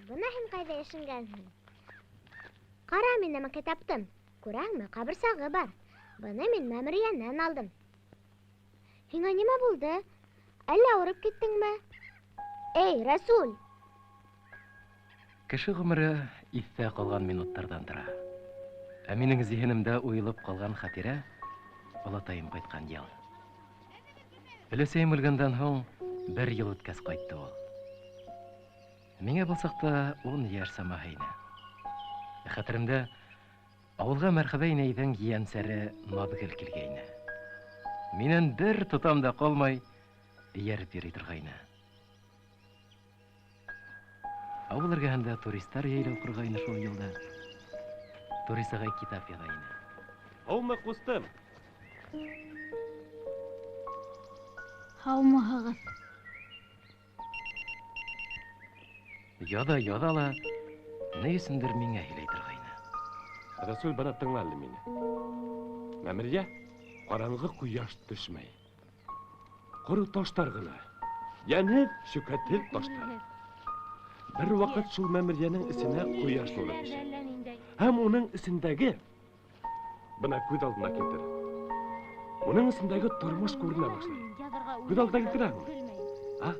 buna hem qayda yaşıngansan? Qara, men nima tapdim. Ko'rangmi, qabr sag'i bor. Buni men ma'muriyandan oldim. Senga nima bo'ldi? Alla urib ketdingmi? Ey, Rasul! Кеше гомере исә калган минуттардан тора. Ә минең зиһенемдә уелып калган хатирә Олатайым кайткан ел. Өлесәем үлгәндән һоң 1 ел үткәс кайтты ул. Миңа булсак та 10 яшь самаһыйны. Хәтеремдә авылга мәрхәбә инәйдән гиянсәре Надгөл килгәйне. Миннән бер тотам да калмай ияреп йөри торгайны. Авыл эргәһендә туристлар яйлау кургайны шул елда. Туристага китап язайны. Һаумы, кустым. Һаумыгыз. Яда ла, ни өсендер миңа һөйләй торгайны. Расул бана тыңлады мине. Мәмерья, караңгы кояш төшмәй. Коры таштар гына. Янһыз шөкәтел таштар. Бер вакыт шул мәмерьянең исенә кояш нуры төшә. Һәм уның исендәге бына күз алдына килтер. Уның исендәге тормыш күренә башлый. Күз алдына килтерәме? А?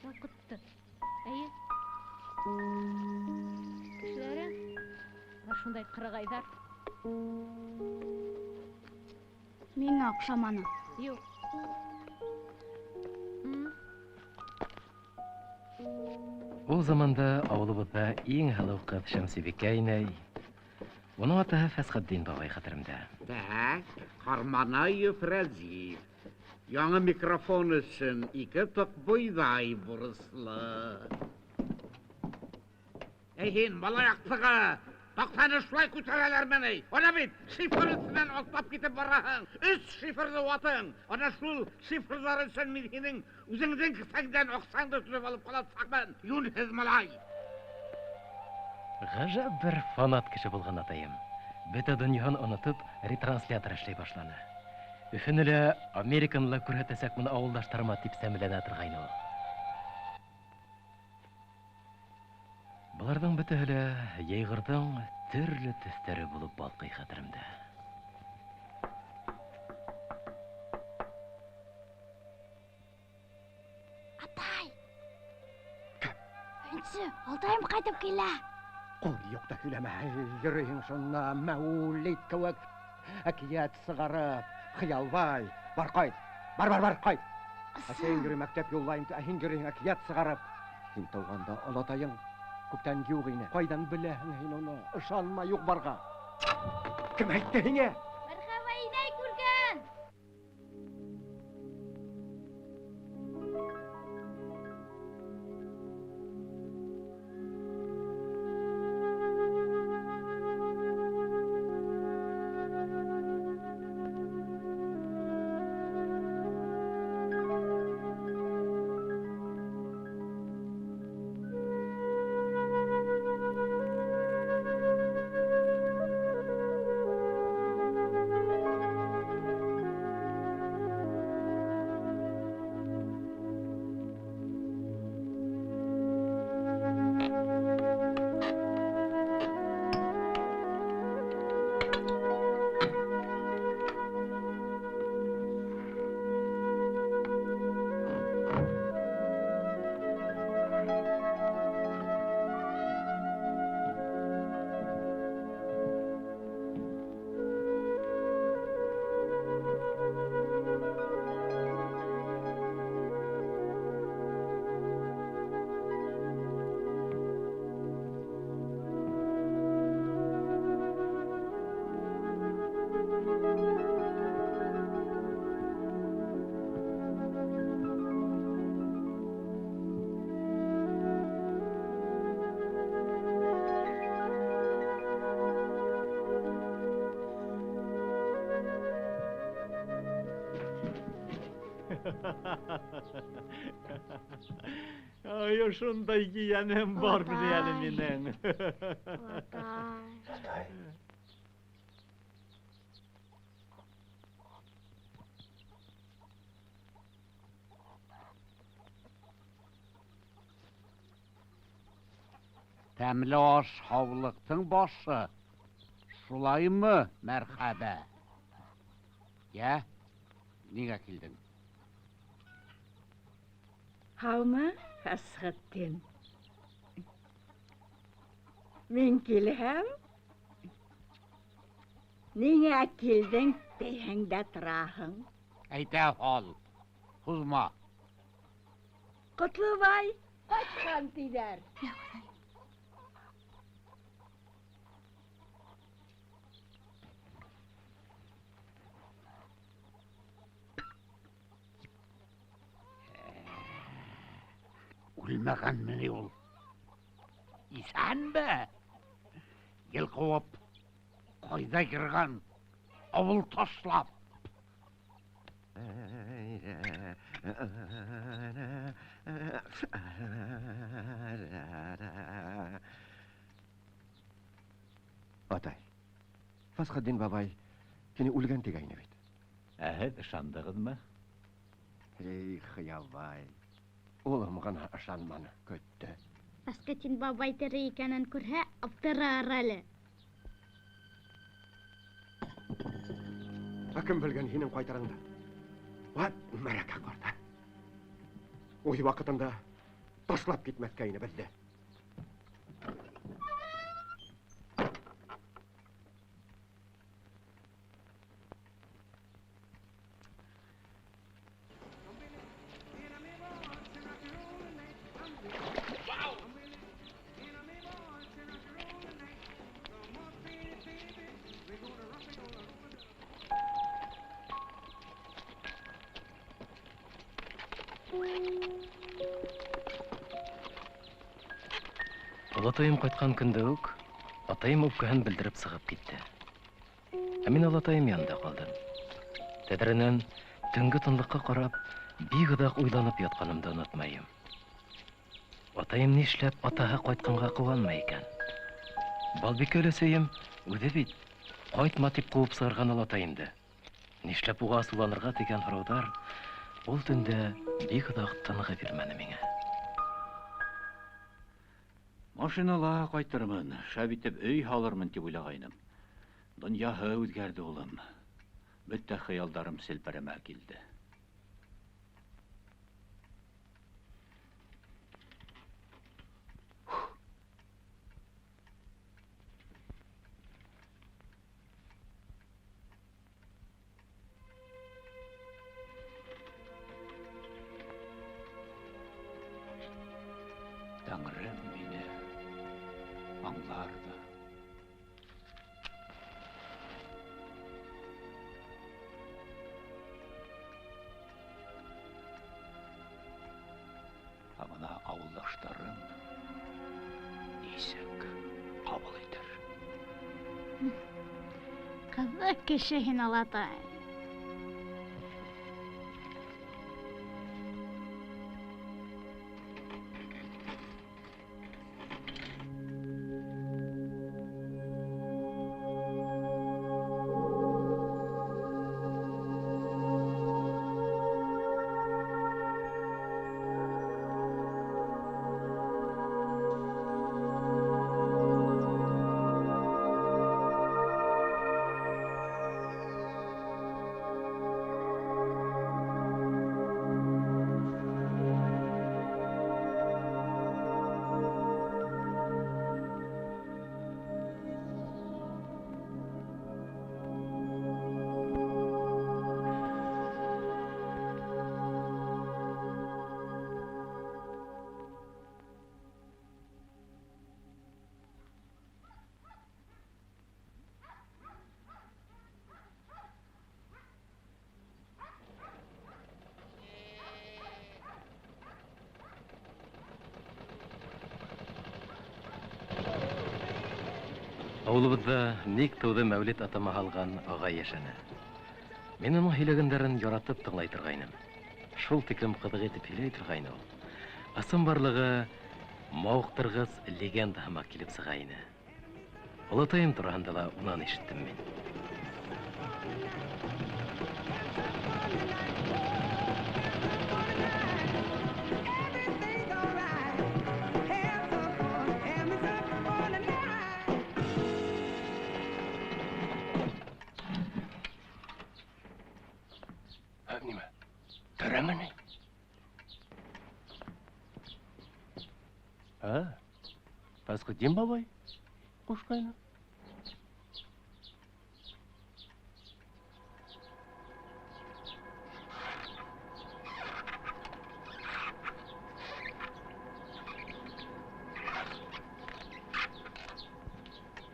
Вакытты. Әйе. Кешеләре шундай кыргайдар. Миңа охшаманы. Юк. Ул заманда авылыбызда иң һылыу кыз Шәмсибикә инәй. Уның атаһы Фәсхетдин бабай хәтеремдә. Так, Харманаев Разив. Яңа микрофон өчен 2 ток бойдай бурыслы. Һин, малаяктыгы! Тактаны шулай күтәрәләр менә. Ана бит, шифрысыннан атлап китеп бараһың. 3 шифрлы ватын. Ана шул шифрлар өчен мин һинең үзеңнең кисәгдән аксаңды төшереп алып каласакмын. Юнһез малай. Гаҗәп бер фанат кеше булган атаем. Бөтә дөньяны онытып, ретранслятор эшләй башланы. Өфенелә Американлы күрһәтәсәк моны авылдаштарыма дип сәмләнә торгайны ул. Буларның бөтәһе лә яйгырдың төрле төстәре булып балкый хәтеремдә. Атай! Өнсі, Алтайым қайтып келә. Қой, юқта һөйләмә, йөрөйһең шунда, мәүлид кеүек. Әкият сығарып, хыялбай. Бар кайт, бар кайт. Сен йөрөй мәктәп юллайым, һин йөрөйһең әкият сығарып. Һин тауганда Олатайың күптән юк ине. Кайдан беләһең һин уны? Ышанма юк барга. Кем әйтте һиңә? Мәрхәбә инәй күргән. Ay, şunday giyenim var mı eliminen? Тәмле аш һаулыктың башы. Шулаймы, мәрхәбә? Я, нигә килдең? Һаумы, Фәсхетдин. Мин килһәм, нигә килдең дигән дә тораһың? Әйтә хал. Хузма. Котлыбай, кайткан тиҙәр. Үлмәгәнме ул? Исәнме? Йылҡыуып, ҡайҙа кергән? Ауыл ташлап. Атай, Фасхаддин бабай сені үлгән тигәйне бит. Һеҙ ышандығыҙмы? Эй, хыялбай. Улым ғына ышанманы, көттө. Фәсхетдин бабай тере икәнен күрһә, аптырар әле. Кем белгән һинең ҡайтырыңды? Ват, мәрәкә ҡарта. Уй ваҡытында ташлап китмәҫкә ине беҙҙе. Олатайым ҡайтҡан көндө үк, атайым үпкәһен белдереп сығып китте. Ә мин олатайым янында ҡалдым. Тәҙрәнән төнгө тынлыҡҡа ҡарап, бик оҙаҡ уйланып ятҡанымды онотмайым. Атайым нишләп атаһы ҡайтҡанға ҡыуанмай икән? Балбикә өләсәйем үҙе бит ҡайтма тип ҡыуып сығарған олатайымды. Нишләп уға асыуланырға тигән һорауҙар ул төндә бик оҙаҡ тынғы бирмәне миңә. Машинала ҡайтырмын, шәп итеп өй һалырмын тип уйлағайным. Донъяһы үҙгәрҙе улым. Бөтә хыялдарым селпәрәмә килде. Тәңрем мине аңларҙы. Бына ауылдаштарым нисек ҡабул итер? Ҡыҙыҡ кеше һин, олатай. Ауылыбыҙҙа ник тыуҙы Мәүлид атама һалған ағай йәшәне. Мин уның һөйләгәндәрен яратып тыңлай торғайным. Шул тиклем ҡыҙыҡ итеп һөйләй торғайны ул. Ысын барлығы мауыҡтырғыс легенда һымаҡ килеп сыға ине. Олатайым тураһында ла унан ишеттем мин. неме? Төремене? Фасқыдин бабай? Қошқайны?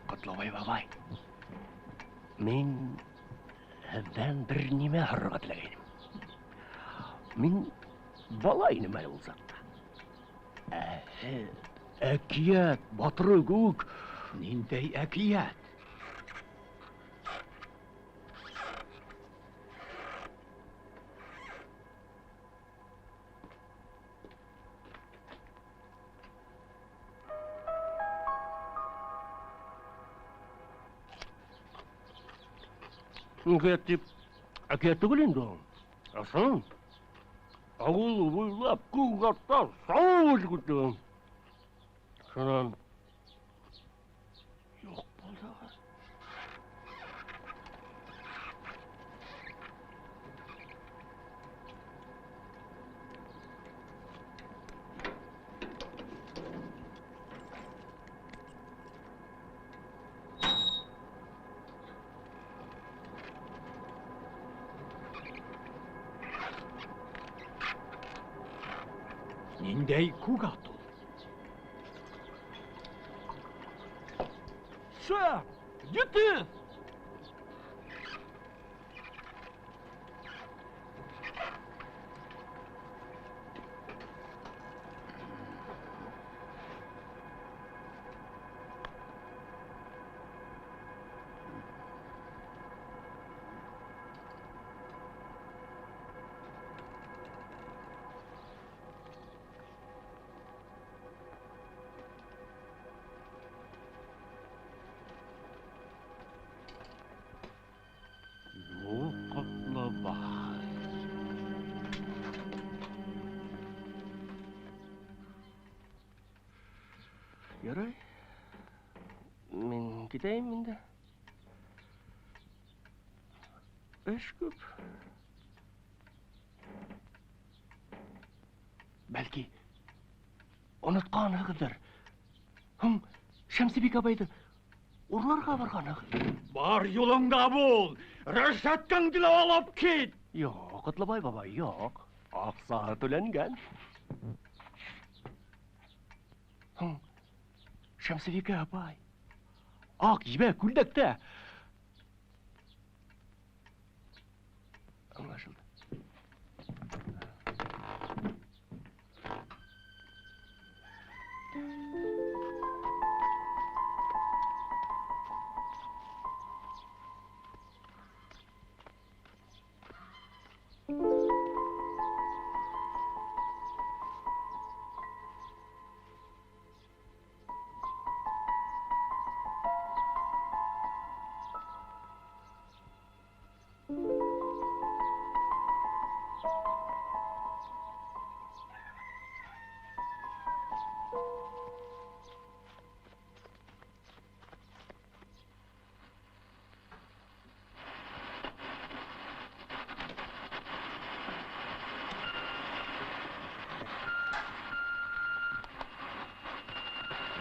Құтлыбай бабай, мен әбден бір неме ұрға тілегенім. Мен бала айным әлі болсақта. Әкият, батыры көк, нендей әкият? Әкият түгіл енді оң. Асын, ауыл ойлап көк атта сауыз күттігім. Шынан жоқ болдағы. Нендей көк ат ол? Ша, еті! Ярай, мен кетейін енді. Эш көп. Бәлки, ұнытқаны қыдыр. Шәмсібек абайды ұрларға барғаны қыдыр. Бар юлыңда бол, рәшәттің ділі алып кет. Йоқ, Құтлыбай бабай, йоқ. Ақсағы төленген. Шәмсібек абай, ақ жібе күлдікті. Аңлашылды.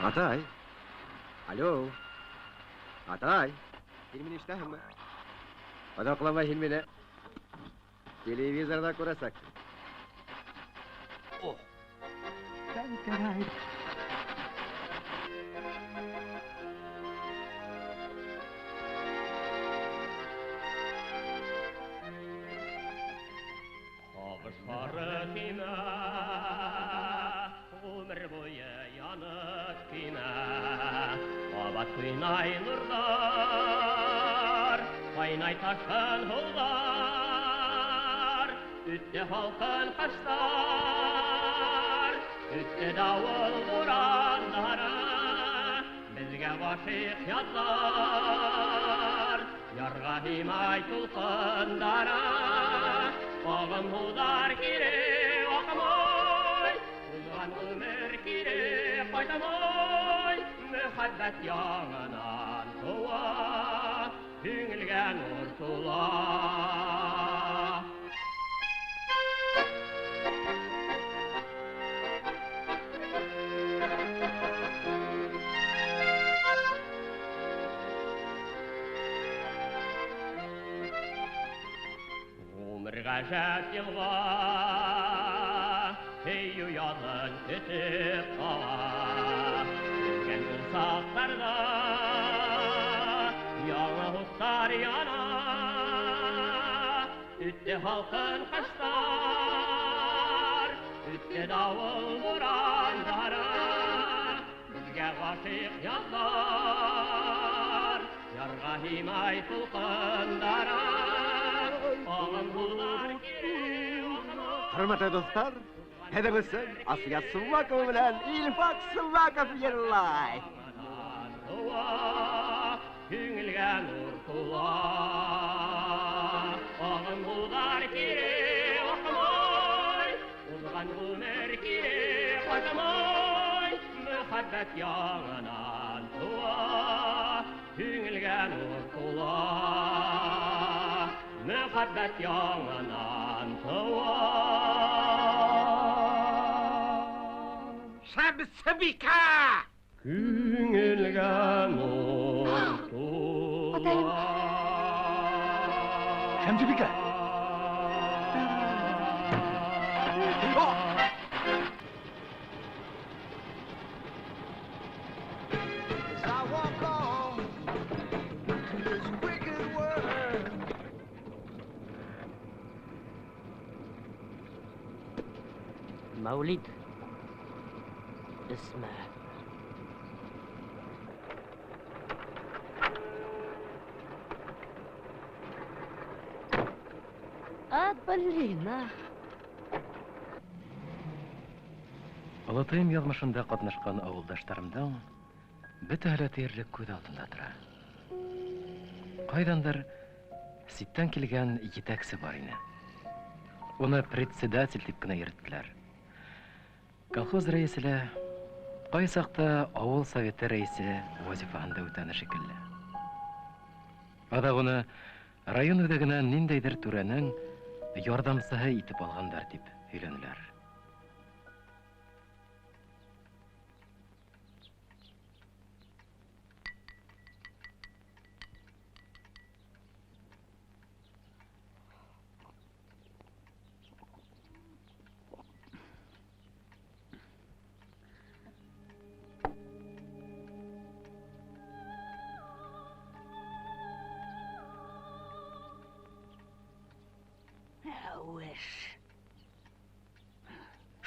Атай. Алло. Атай. Filmini iştahın mı? Odaklama filmini. Televizorda ko'rasak. Oh. Tantaray. Ağaçları kime, ömür boyu yanıp kime, Abat kıynay nurlar, kaynay taşkın hullar, Ütte halkın kaşlar, ütte davul vuranlara, Bizge başık yazlar, yarga himay tulkındara, Ağım hudar kire, akamoy, uzan ömür kire, qaytamoy, Mühabbet yağınan tuva, Hüngilgen urtula. ғажап елға, ей ұялын күтіп қала, өткен сақтарда яңа ұттар яна, үтте халқын қаштар, үтте дауыл бұрандары, бізге ғашық яздар, ярға химай тұлқындары, оғын бұлдар Hürmetli dostlar, hedefsin Asya Sıvakov bilen İlfak Sıvakov yerlay. Күңілге нұр тула, оғын бұлдар кере оқымай, ұлған өмір кере қоймай, мұхаббат яңынан туа, күңілге нұр тула, мұхаббат яңынан туа. Şemsibika! Күңілге нұр тула. Şemsibika! مولد اسمه أبلينا Олатайым язмышында катнашкан авылдаштарымдан бөтәһе тиерлек күз алдында тора. Кайдандыр ситтән килгән җитәкче бар ине. Уны председатель дип кенә йөрттеләр. Колхоз рәисе, кайсакта авыл советы рәисе вазифаһында үтәне шикелле. Ада уны район үдәгенә ниндәйдер түрәнең ярдәмчесе итеп алгандар дип өйләнеләр.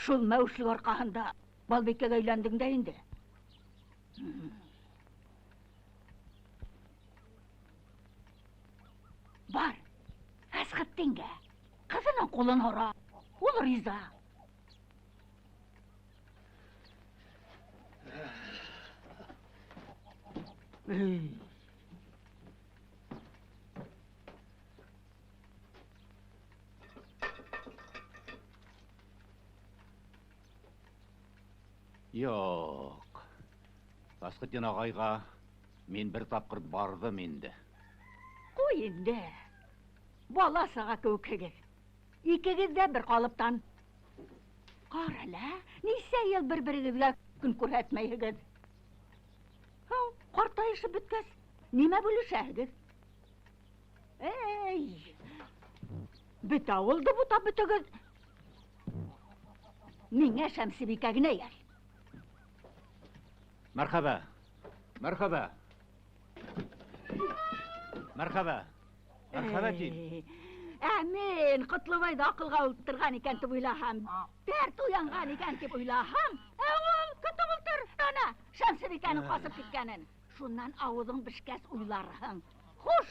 Шул мәүшлек аркаһында Балбикәгә өйләндең дә инде. Бар, Әсхәттеңгә. Кызының кулын ора. Ул риза. Yok. Асқытен ағайға мен бір тапқыр бардым енді. Қой енді. Бала саға көкегіз. Икегіз де бір қалыптан. Қарала, несе ел бір-бірігізге күн көрәтмейгіз. Қартайышы бүткіз. Неме бөлішәгіз? Эй! Бүт ауылды бұта бүтігіз. Меңе Шәмсібикәгіне ел. Merhaba. Merhaba. Merhaba. Merhaba deyin. Әмин, Құтлыбайды ақылға ұлттырған екен деп ойлахам. Дәрт уянған екен деп ойлахам. Әуіл, күті ұлттыр. Ана, Шәмсібикәнің қасып кеткенін. Шуннан ауылың бішкәс уйларың. Хош!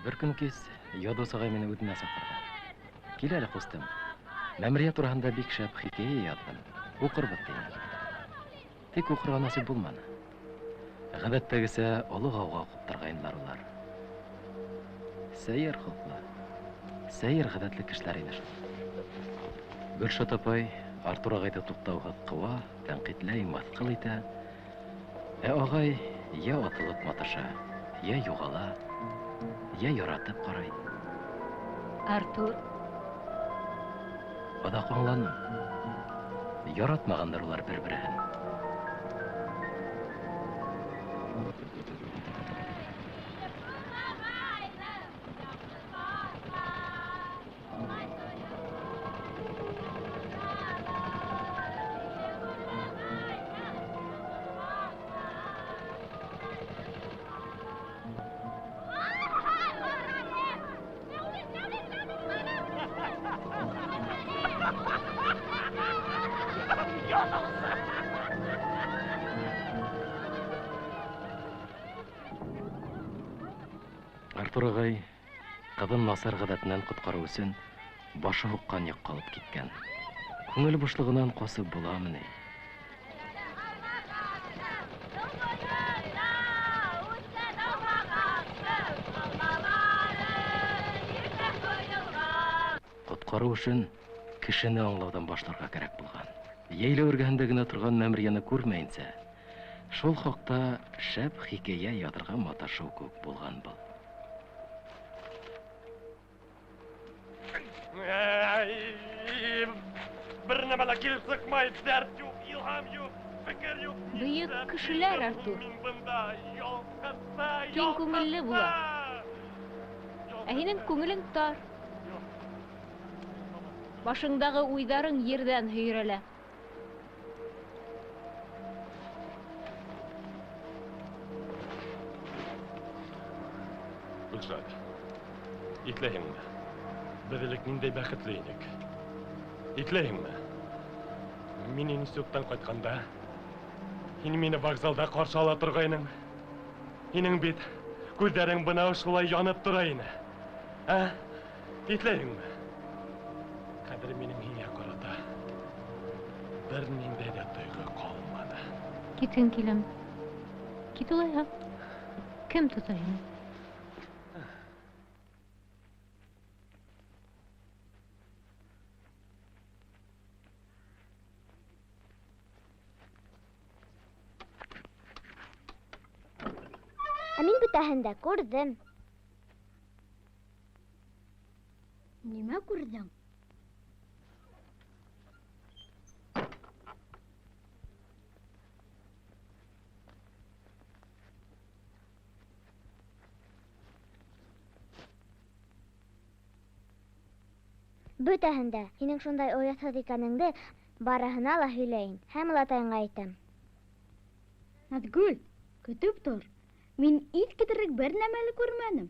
Бер көн кис Ядос агай мине үтенә сакырды. Кил әле, кустым. Мәмрия турында бик шәп хикәя яздым. Укырбыз дине. Тик укырга насыйп булмады. Гадәттәгесә олуг ауга куптырганнар улар. Сәйер халкы. Сәйер гадәтле кешеләр иде шул. Гөлшат апай Артур агайды туктауга кыва, тәнкыйтьләй, маскыл итә. Агай я атылып маташа, я югала. Я яратып карай. Артур. Ада каңланым. яратмагандыр улар бер-берен. Артур агай кызын насар гадәтеннән коткару өчен башы хуккан якка алып киткән. Күңел бушлыгыннан касып буламыни? Коткару өчен кешене аңлаудан башларга кирәк булган. Яйлы өргәндә генә торган мәмрияне күрмәенсә, шул хакта шәп хикәя ядырга маташу күп булган был. Bir nima kelib sıkmaydı, dert yok, ilham yok, fikir yok. Büyük kişiler Artur. Кең күңелле була. Ә һинең күңелең тар. Башыңдагы уйдарың ердән һөйрәлә. Gülşad, itleyinme. Bizlik nindey bәхетле идек. Итлейіңме? Мен институттан қайтқанда, һин мені вокзалда қаршы ала тұрғайның. Һинең бит күлдәрең бынау шулай янып тора ине. Ә? Итлейіңме? Кадір менің һиңа карата бер ниндәй дә тойгы калмады. Киткән киләм. Кит улайһа. Кем тота һине? Мин бөтәһен дә күрдем. Нимә күрдең? Бөтәһен дә. Һинең шундай оятһыҙ икәнеңде барыһына ла һөйләйем. Һәм олатайыңа әйтәм. Назгүл, көтөп тор. Мин ит китерек бер нәмәле күрмәдем.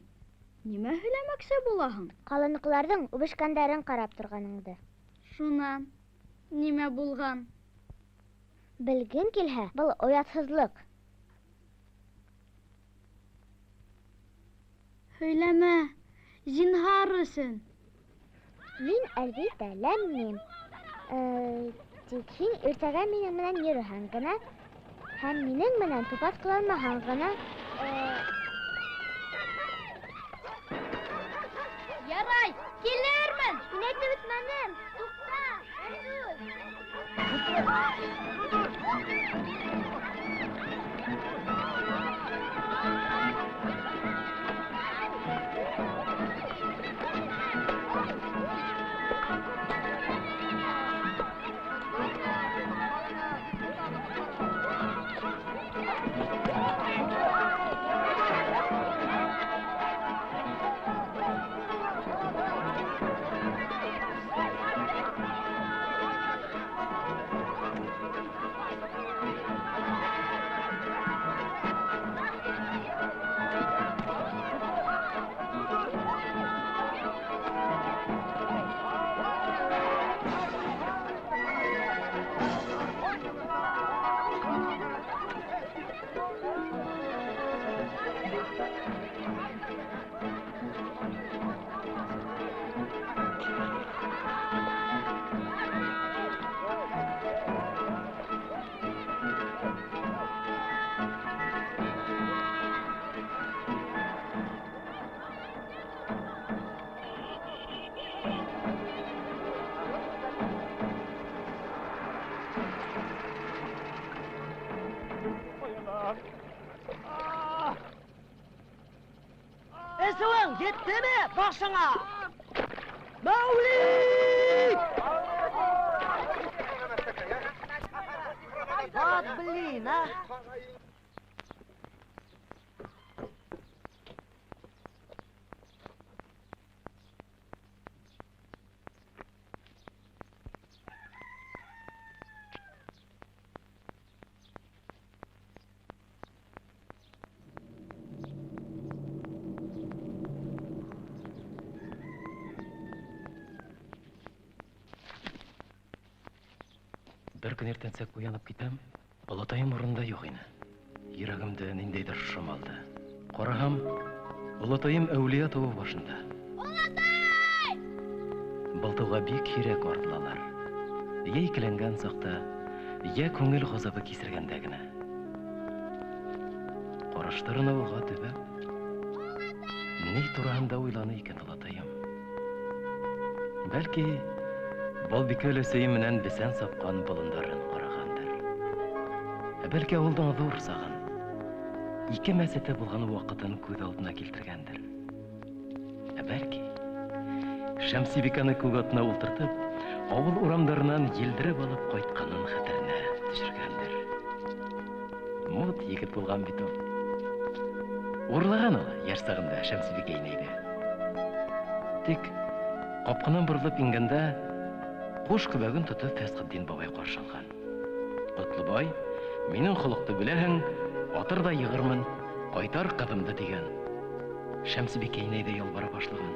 Нимә һөйләмәксе булаһың? Ҡалыныҡларҙың үбешкәндәрен ҡарап торғаныңды. Шунан, нимә булған? Белгең килһә, был оятһыҙлык. Һөйләмә, зинһар өсөн. Мин әлбиттә ләммим. Тик һин иртәгә минең менән йөрөһәң генә, һәм минең менән тупаҫ ҡыланмаһаң гына, Ярай, килермен. Мин әйтеп бөтмәнем. Туҡта, Esuvang, yettimi başına? Mevlid! Вот, блин, а! Бір күн ертеңсек уянып кетем, Олатайым орында жоқ ені. Йөрәгемдә ниндейдер шомалды. Қарағам, Олатайым әулия тауы башында. Олатай! Былтыға бик һирәк артылалар. Я икеләнгән сакта, я күңел газабы кисергәндә генә. Караштарын авылга төбәп, ни турында уйланы икән Олатайым? Бәлки, Балбикә өләсәйем менән бесән сапкан болындарын карагандыр. Бәлки авылдан зур сагын, ике мәсәтә булган вакытын күз алдына килтергәндер. Бәлки, Шәмсибикәне күк атына ултыртып, авыл урамдарынан елдереп алып кайтканын хәтеренә төшергәндер. Мут егет булган бит ул. Урлаган ул яшь сагында Шәмсибикә инәйгә. Тик капкадан борылып ингәндә Куш күбәген тотып Фәсхетдин бабай каршы алган. Котлыбай, минең холыкты беләһең, атыр да егырмын, кайтар кызымды дигән. Шәмсибикә инәй дә ялбара башлаган.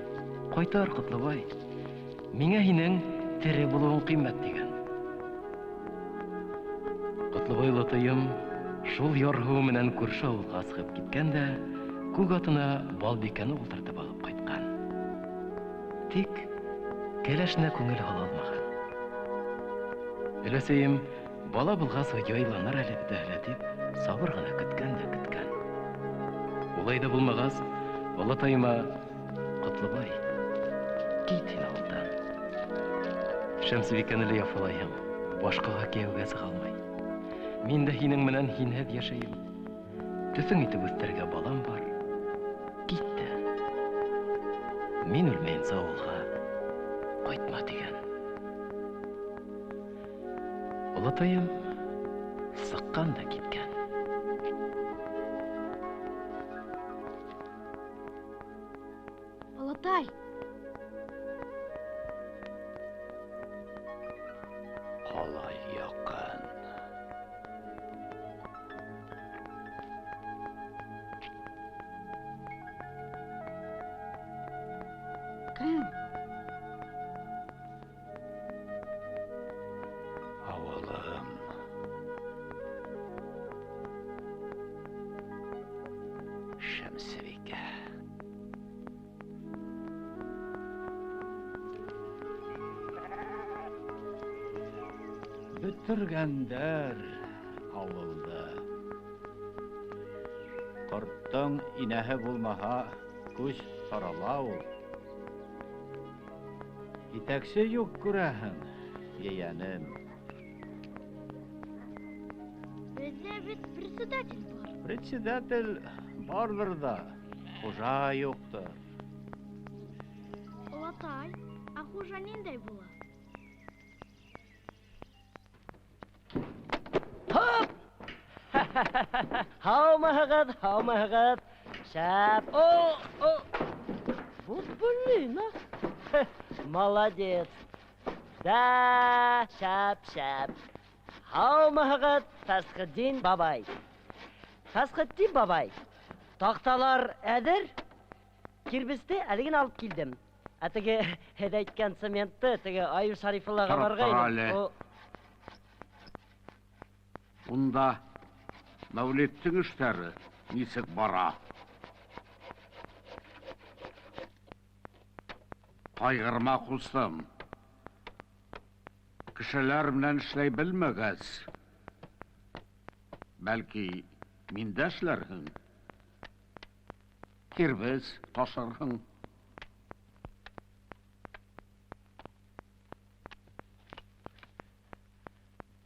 Кайтар, Котлыбай, миңа һинең тере булуың кыйммәт дигән. Котлыбай Олатайым шул яргы менән күрше авылга сыгып киткән дә, күк атына Балбикәне ултыртып алып кайткан. Тик кәләшенә күңел ала алмаган. Өләсәйем, бала булгас яйланыр әле бит дип, сабыр гына көткән дә көткән. Улай да булмагас, Олатайыма, Котлыбай, кит һин авылдан. Шәмсибикәне лә яфалайым, башкага кияүгә сыгалмай. Мин дә һинең менән һинһеҙ яшәйем. Төсең итеп үстергә балам бар. Кит тә. Мин үлмәйенсә авылга кайтма дигән. Олатайым сыҡҡан да киткән. Олатай! Ҡалай яҡын. Кем? Авылым. Шәмсибикә. Бетергәндәр авылды. Ҡорттың инәһе булмаһа, күс тарала ул. Итәксе юк күрәһең, ейәнем. Бездә бит председатель бар. Председатель бардыр да, хужа юктыр. Олатай, а хужа ниндәй була? Hopp! Haumahagad. Шәп. Вот блин, а. Молодец. Да, шәп. Haumahagad Фәсхетдин бабай. Фәсхетдин бабай. Тақталар әдер. Кирбесте әлеген алып килдем. Теге әйткән цементты, теге Аюр Шарифуллага баргайным. Унда Мәүлеттің эшләре нисек бара? Кайгырма кустым. Кешеләр белән эшләй белмәгәс, бәлки миндә эшләрһең. Кирбез ташырһың.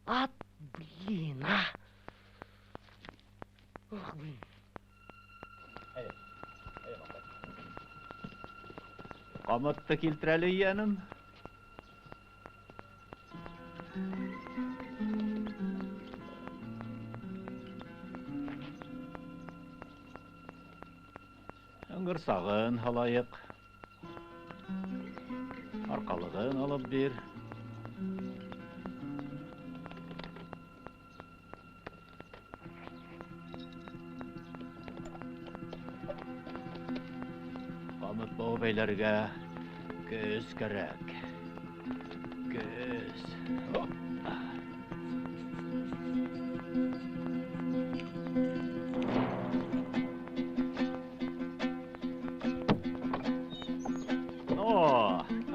Ат, блин, а! Ох, блин. Ҡамытты килтерәле, ейәнем. Аңғырсағын халайық. Арқалығын алып бер. Қамыт бау бәйлерге көз керек. Көз.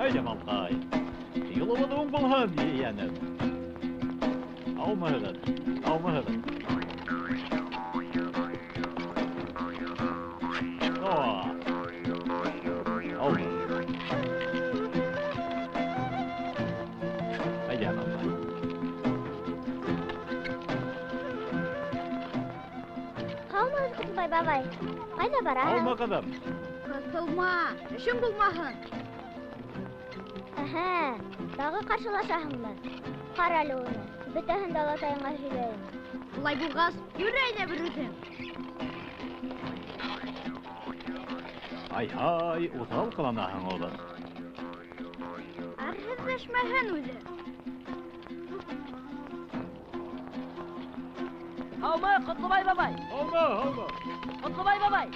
Әйде малқай. Йылыбыдың болған, ейәнім. Аумағын, аумағын. Әйде малқай. Қалмыз Құтбай бабай. Қайда бара? Алма қадам. Қысылма, ішің болмағын. Дағы қаршылашағыңдар. Қар әлі оны. Бітәһін де алатайыңа сөйлейін. Бұлай болғас, үйрейді бір өзің. Ай-ай, ұтал қыланағың олар. Арғызлашмағын өзі. Алма, Құтлыбай бабай. Алма. Құтлыбай бабай.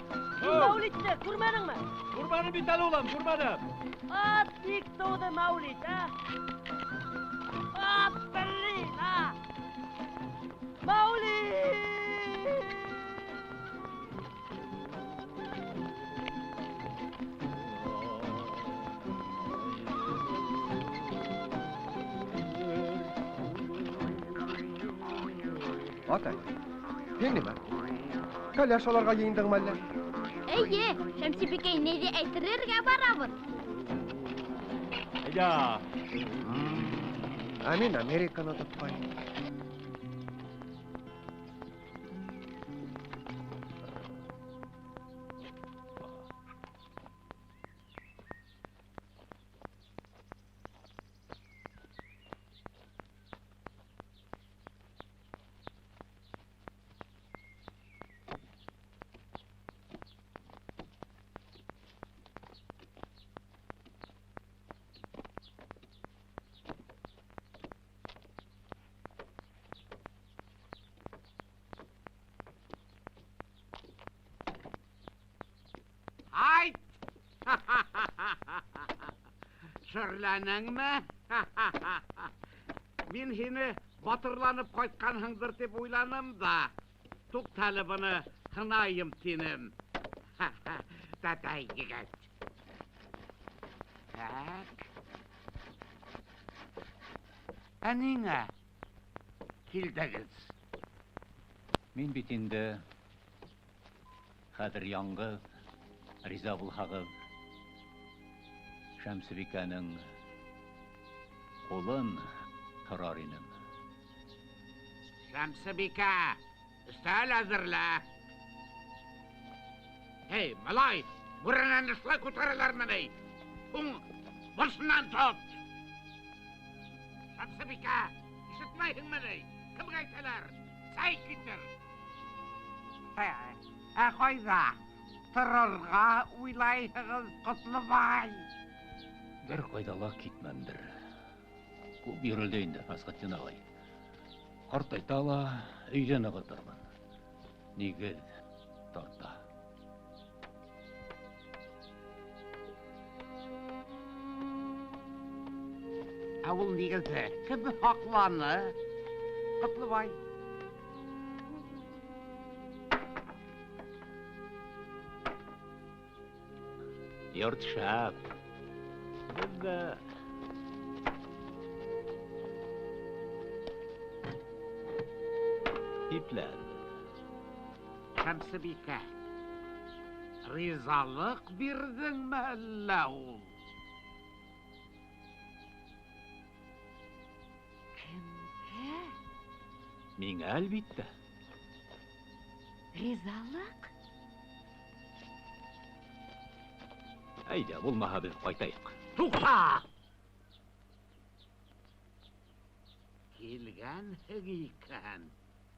Мәулитті көрмедің ме? Құрбаны бит әлі олам, құрбаны. At dik doğdu Mevlid, ha? At Berlin, ha? Mevlid! Atay, sen nima? Kalash olarga yeyindingmi alla? Eye, Şemsi Bikey neydi aytırırga barabız. Ya. Amin Amerika'na tutmayın. Hayt! Şörlənəngmə? Min hini batırlanıp qaytqanhыңdır деп oylanım da. Tuq talibini hınayım tinim. Tatay gigat. Tak. Әніңә? Килдегіз. Min bitinde Kadir Yangı, Riza Bulhagı, Şemsibike'nin kolun kararının. Şemsibike, üstel hazırla. Hey, malay, buranın ışla kutarılar mı ney? Başından tut. Şemsibike, işitmeyin mi ney? Kim gayteler? Say gitir. Koyda, tırırga uylayığız Kutlubay. Bir koydala gitmemdir. Bu bir öldeyinde Faskat Yanagay. Kartaytala öylene kadarman. Nigel tarta. Avul nigildi, kim haklanı? Kutlubay. Yurt şap. Burada ipler. Şemsibike, rizalık birdin mi alla ol? Kimde? Min elbette. Rizalık? Haydi bulmaha bir qaytayıq. Tuha! Kelgen higiken,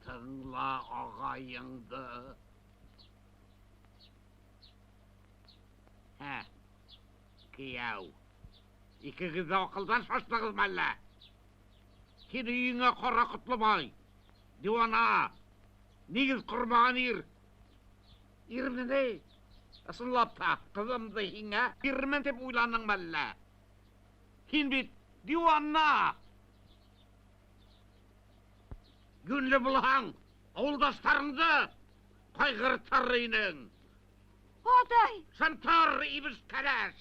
tığla ağayındı. Кияу. Икігіз де ақылдан шаштығыз мәлі. Сен үйіңе қора құтлымай. Дивана. Негіз құрмаған ер. Ерімді не? Асылап та қызымды хинге. Ерімен теп ойланың мәлі. Сен бет дивана. Гүнлі бұлған ауылдастарыңды қайғыртар рейнің. Атай! Сантар ибіс кәрәш.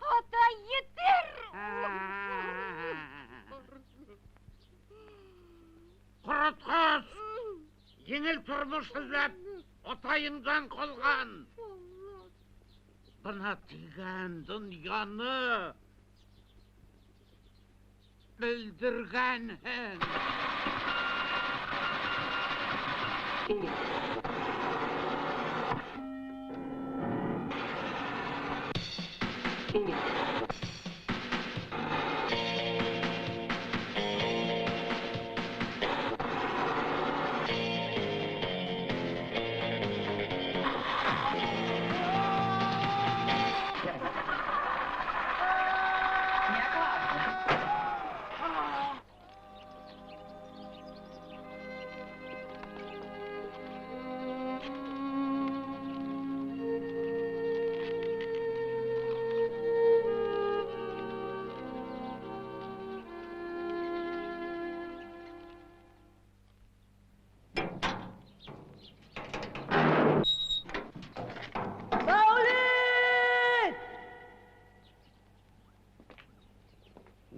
Атай, етер! Құратқыз! Еңіл тұрмыш іздеп, отайыңдан қолған. Бұна тиген дүнияны білдіргенің.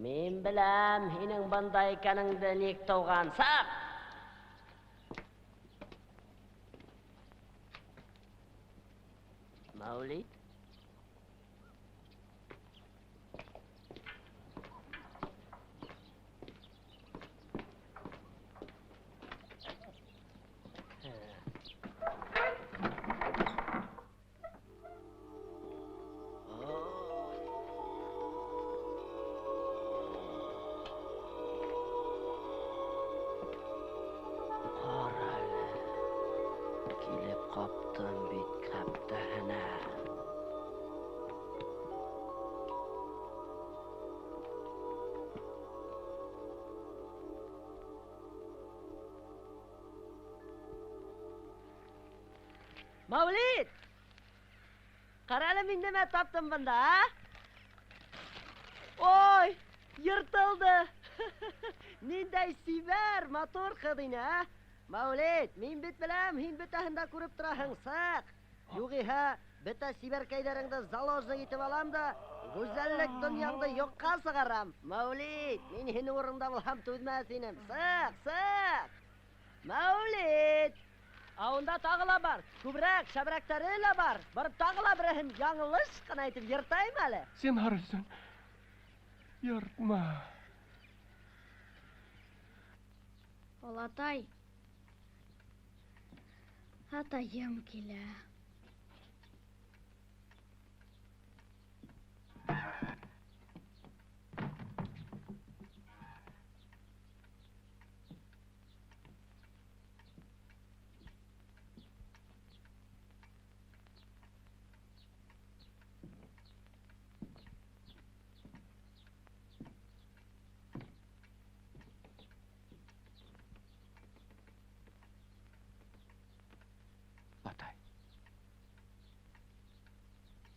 Мен білем, сенің бұнда екеніңді нек тауған сақ. Мәулит? Mavlid! Qarala men nima topdim bunda, ha? Oy, yırtıldı. Ninday siber motor qilding, ha? Mavlid, men bit bilam, hin bitahında ko'rib turasan, saq. Yo'g'i ha, bitta siberkaylaringda zalojni yetib olam da, go'zallik dunyomda yo'qqa sig'aram. Mavlid, men hin o'rinda bo'lsam to'ymasin, saq. Mavlid! Aunda tağıla var, kübrek, şabraklarıyla var. Barıp tağıla bırakın, yanlış kanaytıp yırtayım hele. Sen harısın. Yırtma. Olatay. Atayım kile.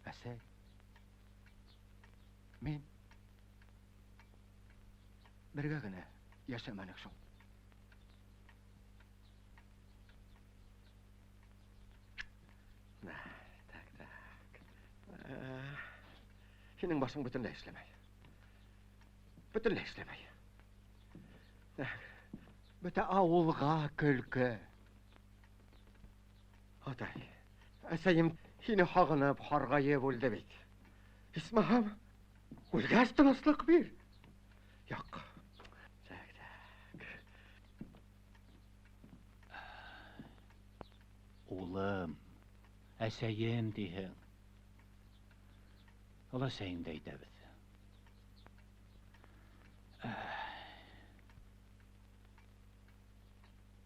Әсәй, мен бірге генә яшәмәнек шул. Так. Синең башың бөтенләй эшләмәй. Бөтә авылга көлке. Атай, әсәем сине хагынып харгаеп үлде бит. Исмаһам, үлгәч тынычлык бир. Юк. Так. Улым, әсәем диһең. Ола сәйін дә әйтәбез.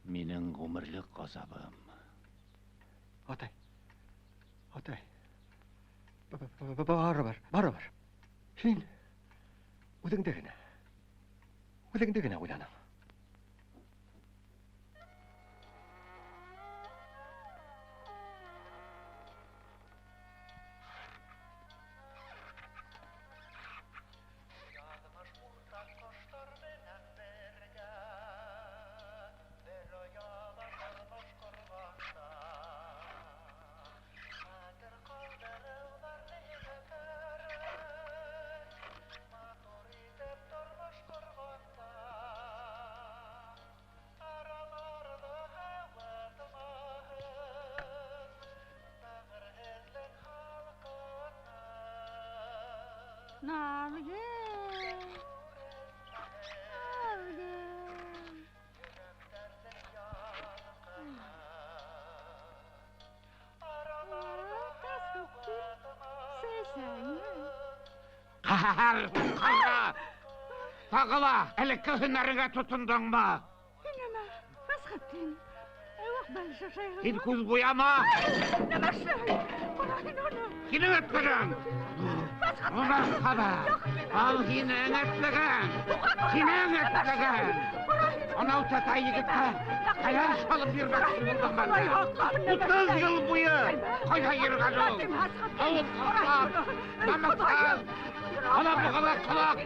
Минең ғүмерлек газабым. Атай. Барыбер. Син үҙеңде генә уйланың. Қара! Тағыла, әлекке hünәріңе тұтындың ба? Нема, Фасхаттин. Син күз буяма! Нема шай? Оны. Кинең әтлеген! Ona қаба! Ал кинең әтлеген! Кинең әтлеген! Анау тәтай егітті қаян шалып бермекші болдың бәлді. 30 жыл бойы қайда ерген ол? Ауыл қақлап, намыстан, ана бұғала құлақ,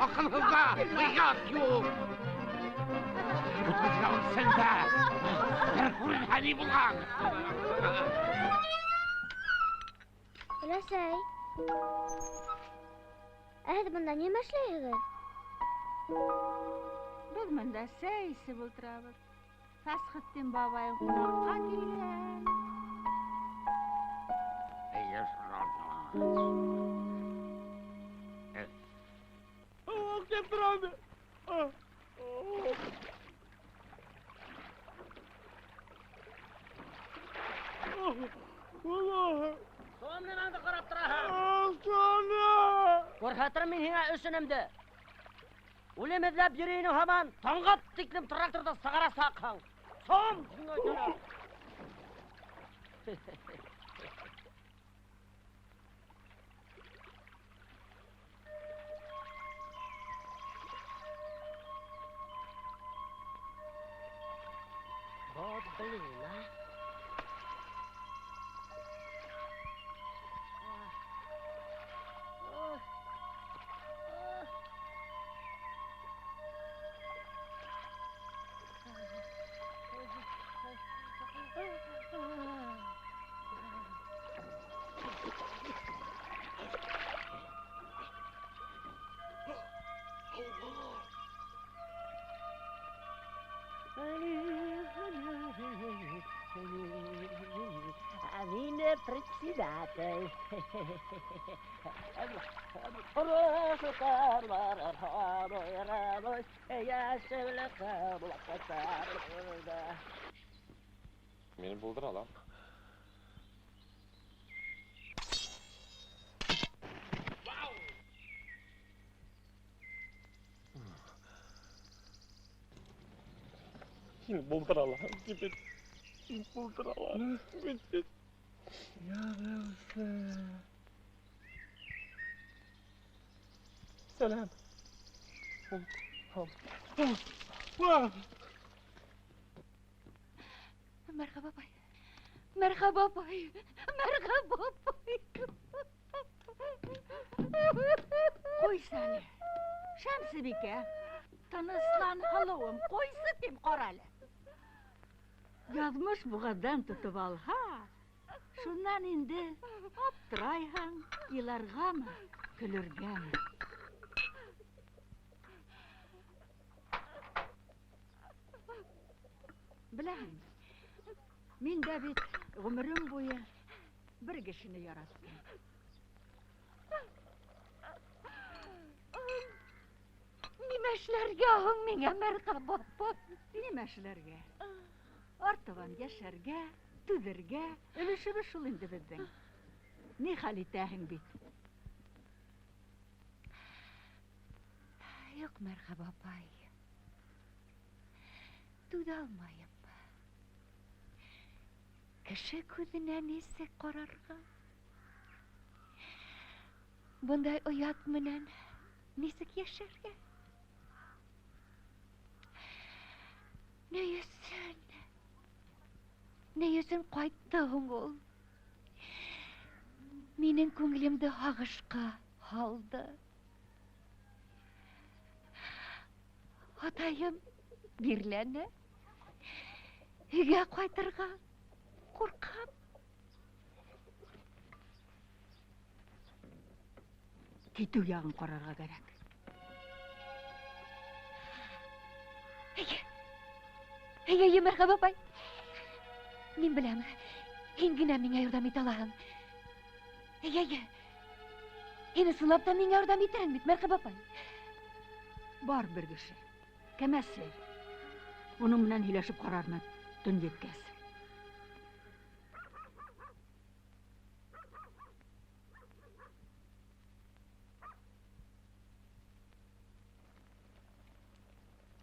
ақылғызда ұят yok. 30 жыл сенде бір көрін хәли болған. Өләсәй, әйді бұнда не мәшлейігі? Biz mında seysi bulturabız. Fasxıttin babayın qulaqqa kelgan. Kelib turadi. So'm nimani qarab turasan? Ko'rsatrim men senga o'shinimdi. Ulim izlab yurayni hamon tong'at tiklim traktorda sig'ara saqang. So'm shunga aytaman. Bot bilina. Avine председатель. Прошу кармар, радость, я шевлека блокотарда. Meni buldura lan. Meni buldura lan. Gidin. Meni buldura lan. Gidin. Yarılsın. Selam. Merhaba bay. Merhaba bay. Merhaba bay. Qo'y sani. Shamsibeka. Tanışlan halovim. Qo'ysitim qorali. Yazmış buğadan tutib al ha. Şundan indi optirayhan, ilargami, kulurgami. Bilaman. Men de bit umrim bo'yi bir kishini yaratdim. Nima ishlarga menga marhamat bo'l. Nima ishlarga? Ortivan yasharga, tuzirga, ülüşümüz şul indi bizden. Ne halitahin bit? Yok merhaba bay. Tudalmayım. Kişi gözüne nesi korarga? Bunday oyat менен нисек яшәргә? Не өсөн кайтты һуң ул? Минең күңелемде һагышка һалды. Атайым бирләнә. Өйгә кайтырга куркам. Китү ягын карарга кирәк. Әйе, мәрхәбә, апай. Мин беләм, һин генә миңа ярдәм итә алаһың. Әйе. Һин сылап та миңа ярдәм итерһең бит, мәрхәбә, апай. Бар бер кеше. Кәмәсе. Уның менән һөйләшеп карармын төн еткәс.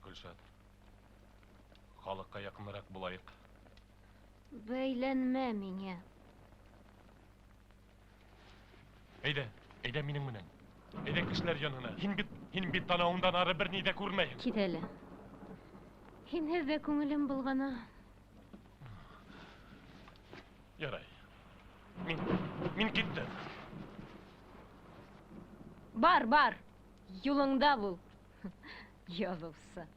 Гөлшат, халыкка якынрак булайык. Бәйләнмә миңа. Әйдә минең менән. Әйдә кешеләр янына. Һин бит танауыңдан ары бер ни дә күрмәйһең. Кит әле. Һинһеҙ дә күңелем булғана. Ярай. Мин киттем. Бар. Юлыңда бул. Язылсы.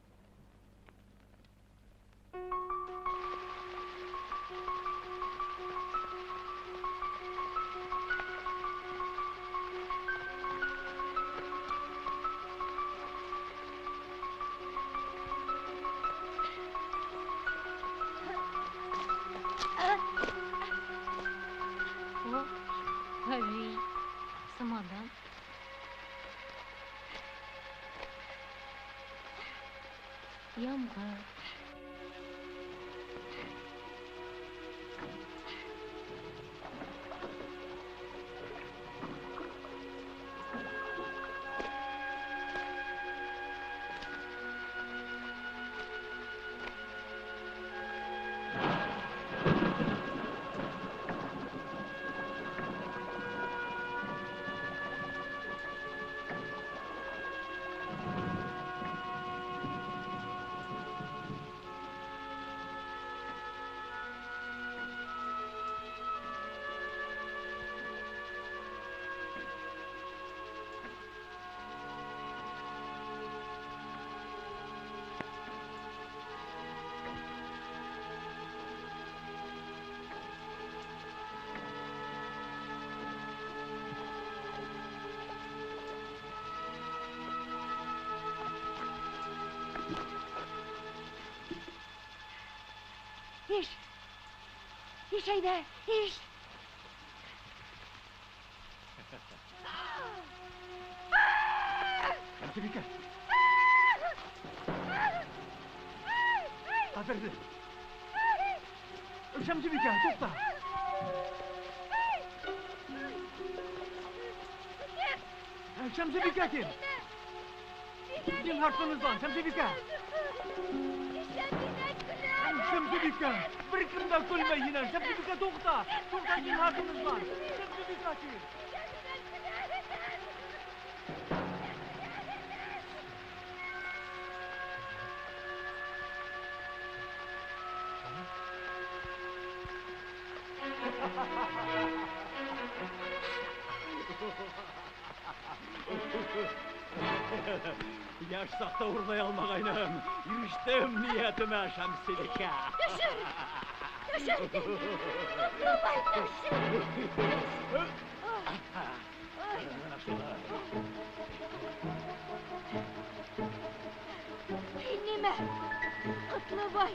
Havi, самадан. Ямгыр. İş haydi, iş. Şemsibika. Qadirdi. Şemsibika, to'xta. Şemsibika kim? Kim haqqınızdan, Şemsibika? Şemsibika, bir kim de kulmayın yine. Şemsibika to'xta. To'xta kim haqqınızdan. Şemsibika kim? Yaş sakta uğurlay almağayım. Yürüştüm niyetime Şemsibika. Düşür! Aklımay düşür! Nime? Kutluboy!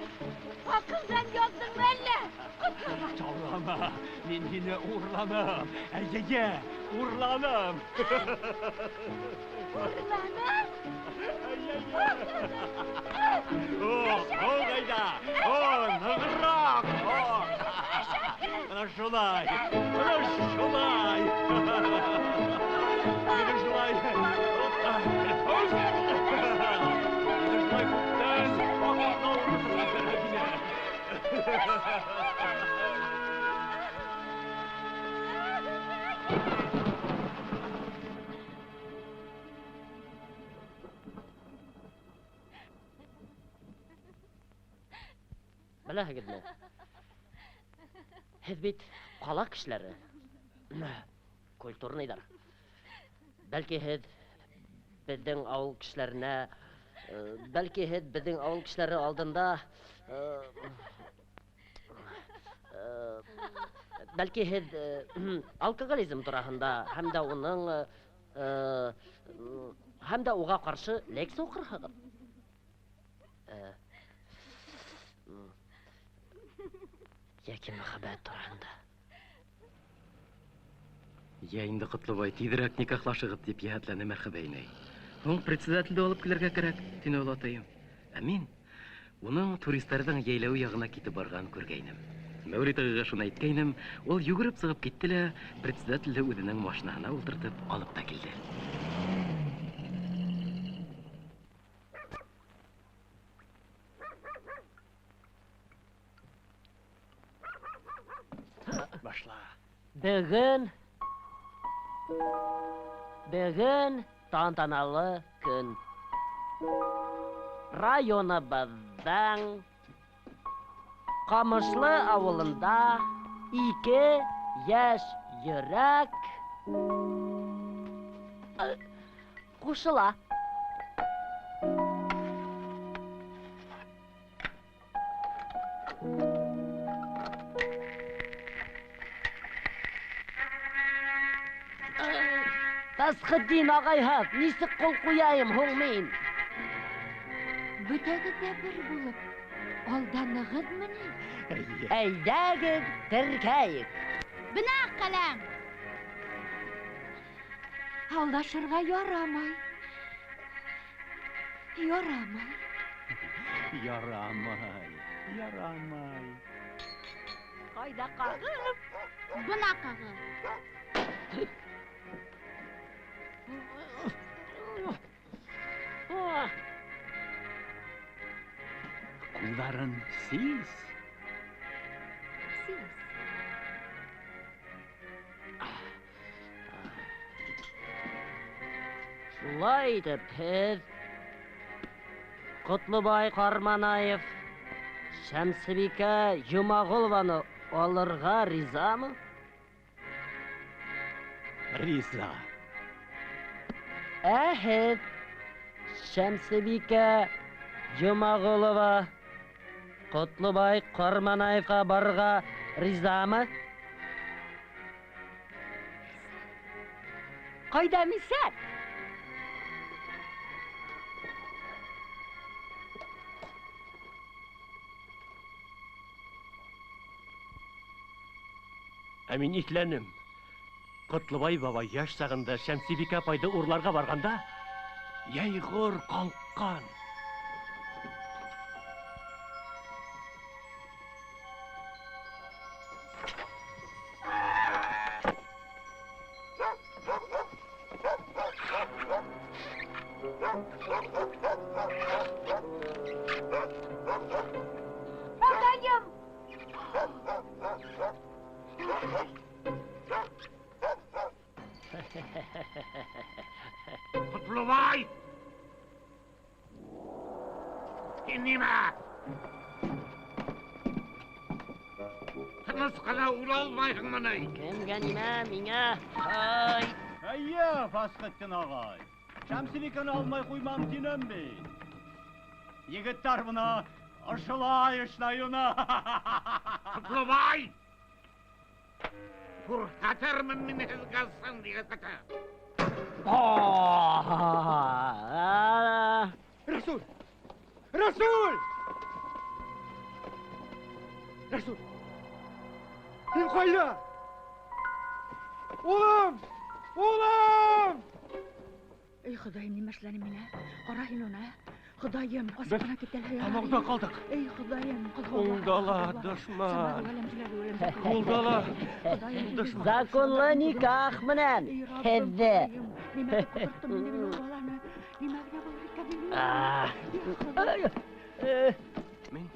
Akıldan yozdun belli! Kutluboy! Çağlama! Nindine uğurlanım! Eye! Uğurlanım! Uğurlanım? O gayda! O nıgırak! Ana şulay! Ana şulay! Ana şulay! Беләһегезме? Һез бит кала кешеләре. Культурныйдар. Бәлки һез безнең авыл кешеләренә, бәлки һез безнең авыл кешеләре алдында бәлки һез алкоголизм турасында һәм дә уның һәм дә уга каршы лекция укырһығыз. Яки мәхәббәт турасында. Я инде Котлыбай тизрәк никахлашыгыз дип яһәтләне мәрхәбәйнәй. Һуң председательде алып килергә кирәк, дине олатаем. Ә мин уның туристларның яйлау ягына китеп барган күргәйнем. Мәүлид агайга шуны әйткәйнем, ул йөгереп сыгып китте лә председательне үзенең машинаһына утыртып алып та килде. Башла. Бөгөн тантаналы көн. Районыбызның Камышлы авылында 2 яшь йөрәк кушыла. Тасхиддин агайһыз, нисек кул куяйым һуң мин? Бүтәгез дә бер булып, алданыгызмыни? Әйдәгез, теркәйек. Бына каләм. Алдашырга ярамай. Ярамай. Ярамай. Кайда кагып? Бына кагып. Кулларын сиз. Шулай итеп, һез Котлыбай Карманаев Шәмсебикә Юмагулованы алырга ризамы? Риза. Һез Шәмсебикә Юмагулова Котлыбай Карманаевка барырга ризамы? Кайда мисәт? Ә мин итләнем. Котлыбай бабай яшь сагында Шәмсибикә апайды урларга барганда, яйгыр калккан. Ағайым! Құтлыбай! Сен неме? Тыныс қана ура алмайсың мұны. Кемгә нимә, миңә? Ай! Әйе, Фасхетtin агай. Шәмсибикәне алмай куймам динем бит. Егеттәр бuna ошылай эшләюна. Құтлыбай! Күрһәтермен мин һеҙгә сынды егетте. Рәсүл! Рәсүл! Рәсүл! Һин кайда? Улым! Улым! Ey Xudoyim, nima ishlarni meni? Qara Hilona. Xudoyim, osmona ketdilar. Qamoqda qoldik. Ey Xudoyim, Уңдала, дошман. Уңдала. Законлы никах менән һеҙҙе. Мин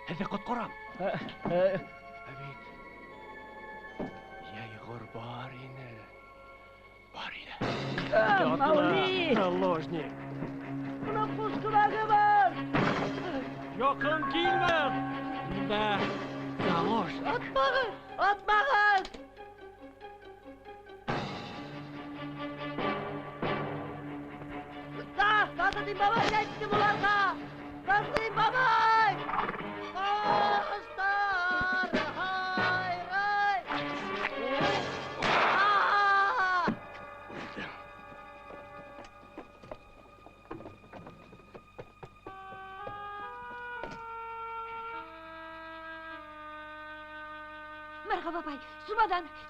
һеҙҙе ҡотҡарам. Ә бит яйғыр бар ине. Бар ине. Мәүли! Наложник. Бuna ҡустылағы бар! Яҡын килмә! Да, Залош. Atmağız! Atmağız! Kazıdın baba geçti bularga! Kazıdın baba! Kazlar! Hay hay! Merhaba bay.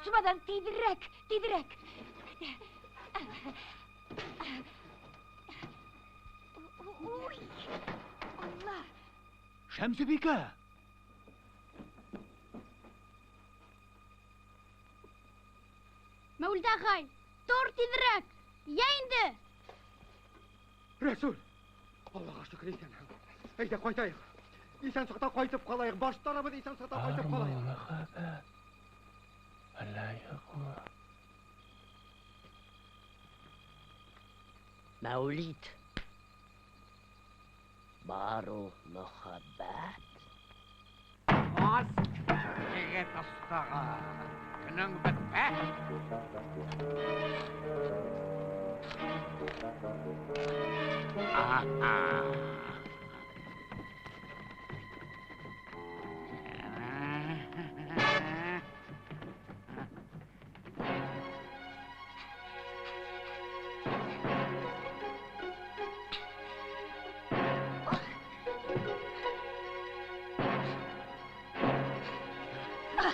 Sumadan tidirek. Uy, Allah. Şemsibike. Mevlid ağay, tor tidirek. Yayındı. Resul! Allah'a şükür isen. Eyde koytayıq. İsen sıqta koytup qalayıq. Başlarımız isen sıqta koytup qalayıq. Merhaba. Allah yaqma. Mevlid. Baro muhabbet. Az kege tastağa. Günün bitme. Aha.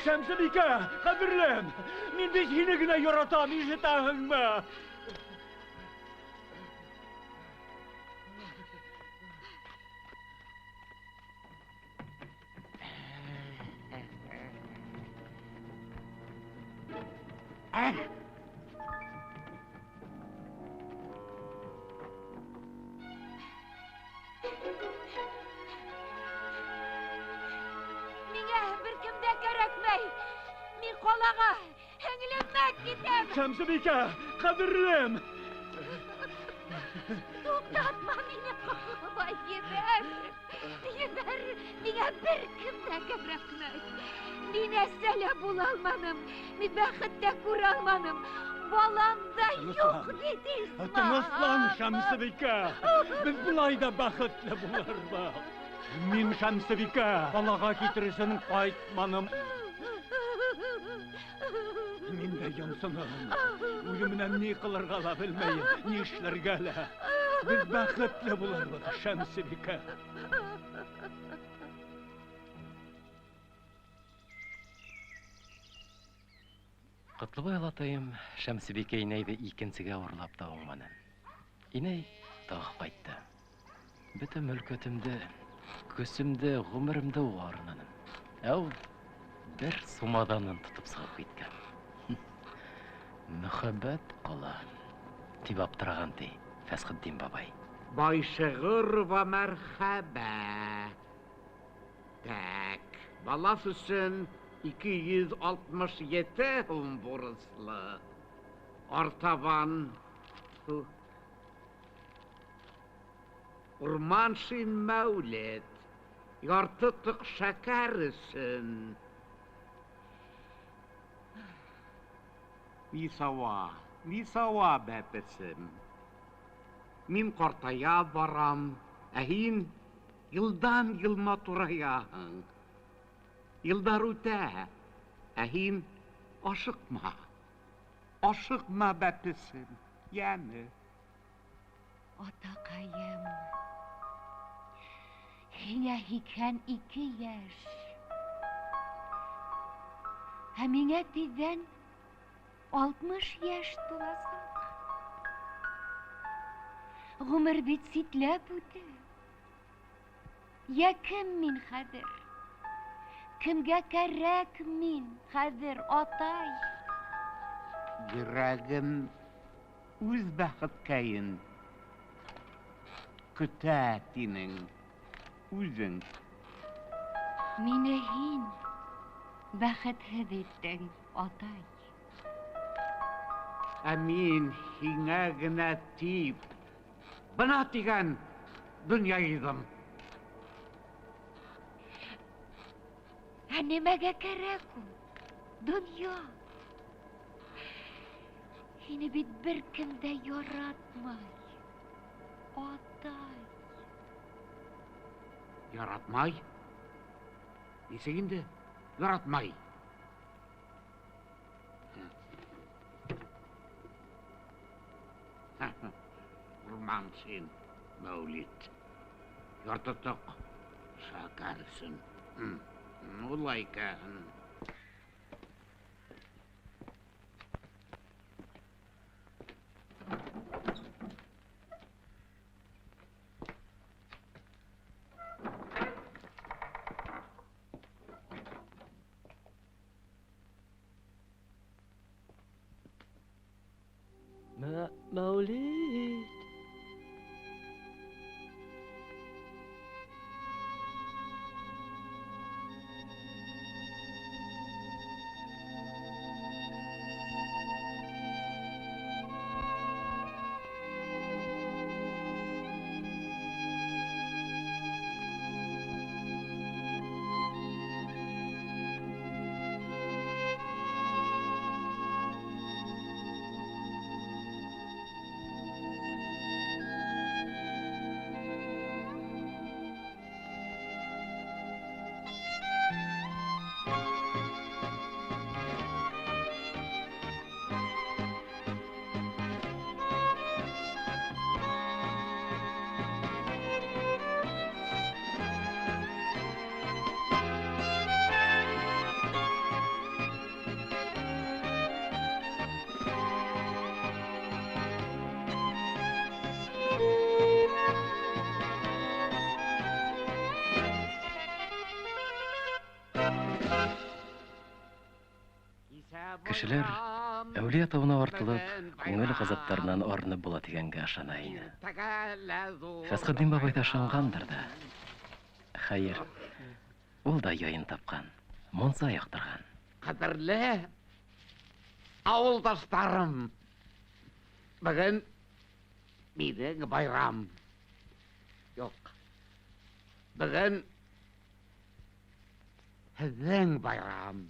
Şemsibike, kadirlem. Min biz hinegine yaratam, işitahın mı? Mine bir kimde gerekmey. Min kolağa henglenmek gidem. Şemsibike, kadirlem. Tutatma mine koluma yeber. Mine bir kimde gerekmey. Mine sele bulalmanım. Mi bexitte kuralmanım. Balam da yok dedi. Tınıslan Şemsibike. Biz bulayda baxıtlı bularma. Min Şemsibike, balağa getirirsin qaytmanım. Min de yansınım. Uyumdan ne kılır qala bilmeyin, ne işler gala. Biz baxıtlı bularma Şemsibike. Құтлыбай алатайым Шәмсібеке инәйді икенсіге ұрлап та оңманын. Инәй тағы қайтты. Біті мүлкетімді, көсімді, ғұмырымды уарынаным. Әу, бір сумаданын тұтып сығып кеткен. Мұхаббет қала. Тип аптыраған ти, Фәсхиддин бабай. Байшығыр ва мәрхәбә. Так, балас үшін 267 бурыслы. Артабан Урманшин Мәулет, яртытық шәкәр үшін. Нисауа бәпісім. Мин қартая барам, әйін йылдан йылма тураяһың. Yıllar öte, əhin aşıqma bəpisin, yəni. Atakayım, hine hiken 2 yaş. Həminə bizden 60 yaş dolasaq. Gümür bit sitlep öte. Yakın min xadir. Kimga kerak min xadir atay. Yürəgim üz bəxtkəyin. Kütətinin üzün. Minə hin bəxt hədətdən atay. Əmin hinə gənə tip. Bana digən dünyaydım. Nimaga kerak u? Dunyo. Seni bit bir kimda yaratmay. Otay. Yaratmay? Nesi indi? Yaratmay. Urmansın, Mevlit. Yartıtık. Şakarsın. Olayken. Mevlid. Кешеләр әүлия тавына артылып, күңел газапларынан арынып була дигәнгә ышана иде. Фәсхетдин бабай да ышангандыр да. Хәер, ул да яйын тапкан, монса яктырган. Кадерле авылдашларым, бүген минең байрам. Юк, бүген һезнең байрам.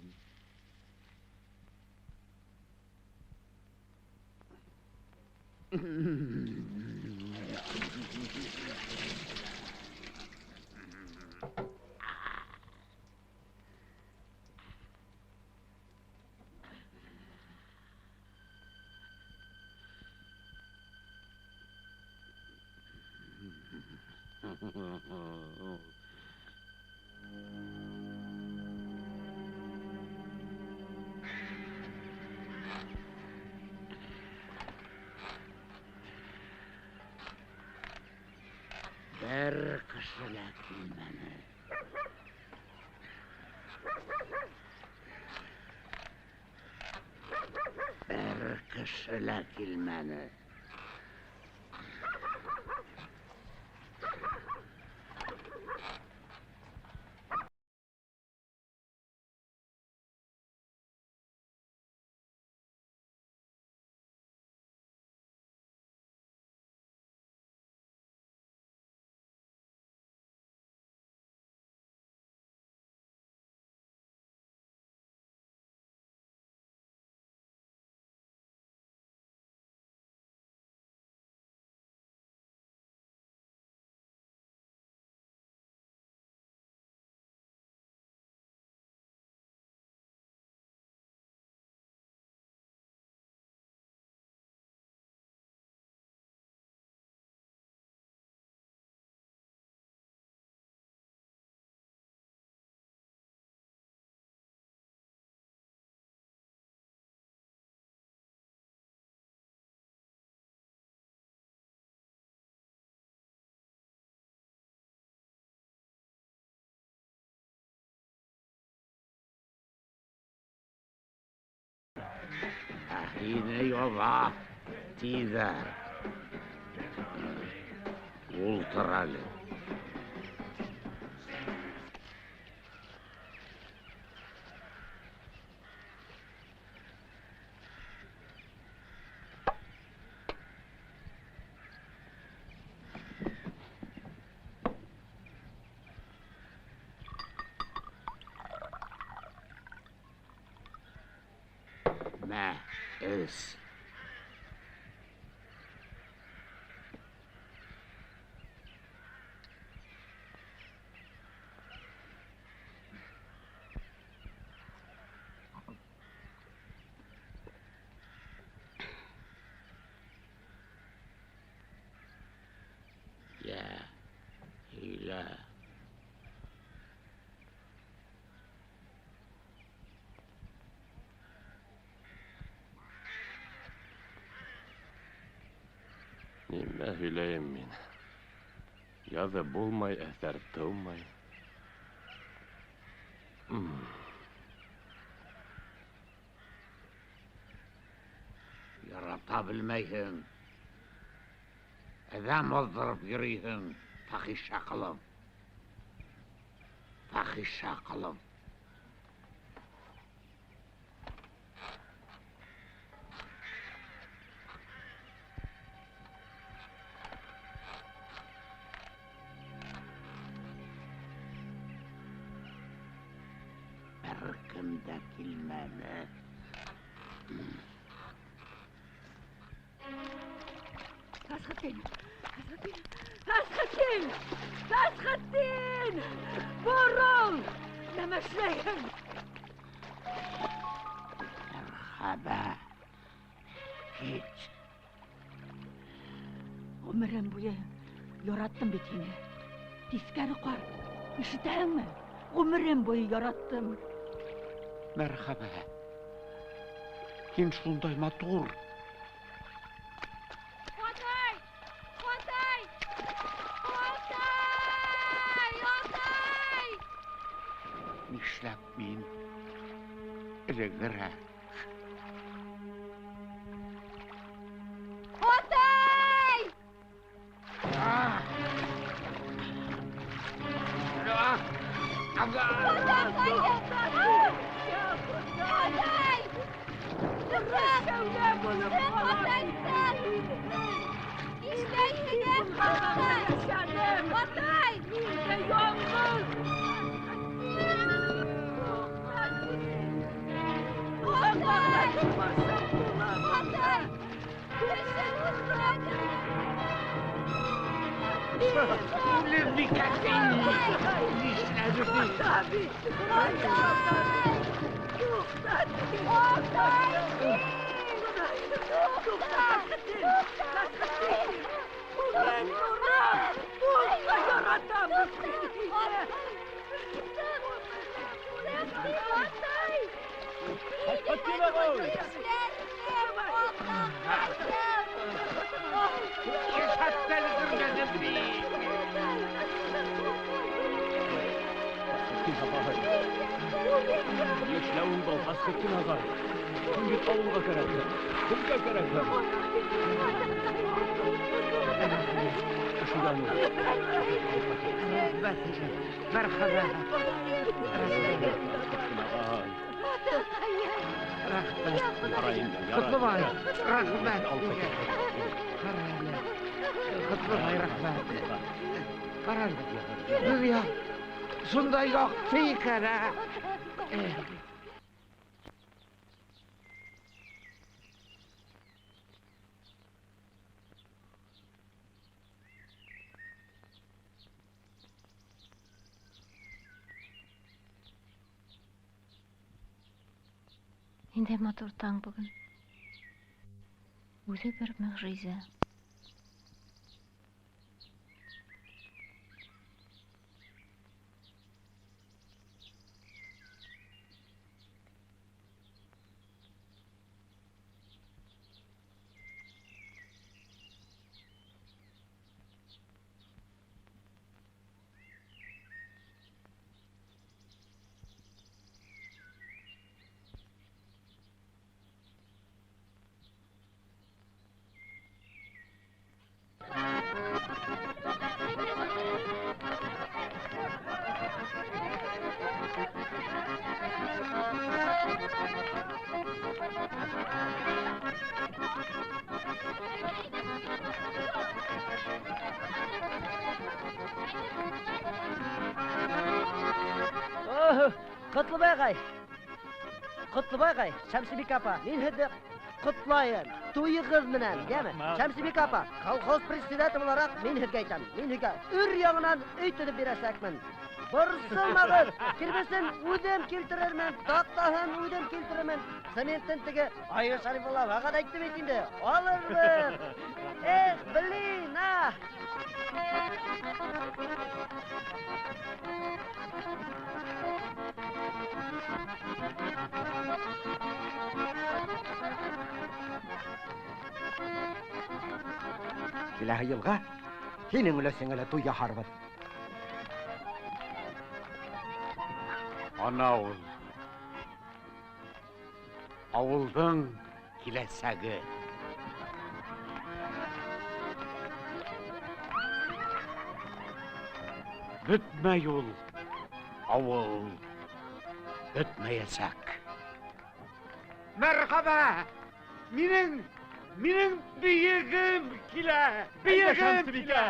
Бер кешеләр килмәне. Бер кешеләр килмәне. Yine yola tizer. Ultralı. Мә, өс. Я, Hila. Нимә һөйләйем мин? Яҙы булмай, әҫәр тыумай. Ярата белмәйһең. Әҙәм аҙҙырып йөрөйһөң. Фахиша ҡылым. Фахиша ҡылым. Бер кем дә килмәне. Фәсхетдин! Фәсхетдин! Фәсхетдин! Фәсхетдин! Борол! Нәмә эшләйһең? Мәрхәбә. Кит. Ғүмерем буйы яраттым бит һине. Тискәре ҡар. Ишетәһеңме? Ғүмерем буйы яраттым. Мәрхәбә. Һин шундай матур. Нишләп мин элегерәк? Атай! Яшьләвең был, Фәсхетдин ағай. Һин бит ауылға кәрәк. Кемгә кәрәк? Мәрхәбә. Ҡотлобай, рәхмәт. Ҡотлобай, рәхмәт. Ҡарар. Дөнья шундай яҡты икән, Ниндәй матур таң бүген. Үзе бер мөғжизә. Ҡотлобай ағай! Құтлыбай, Шәмсібек апа, мен һеҙҙе ҡотлайым. Туйығыҙ менән, дәме? Шәмсібек апа, колхоз председатель булараҡ мин һеҙгә әйтәм. Мин һеҙгә өр-яғынан өй төҙөп бирәсәкмен. Борсолмағыҙ, кирбесен үҙем килтерермен, таҡтаһын үҙем килтерермен. Цементын теге Айы Шарифуллаға ға әйтте бит инде. Алырбыҙ. Блин, Киләһе йылға һинең өләсеңә лә туй яһарбыҙ. Ана ул. Ауылдың киләсәге. Бөтмәй ул. Ауыл бөтмәйәсәк. Мәрхәбә! Минең бейегім килә! Бейегім килә!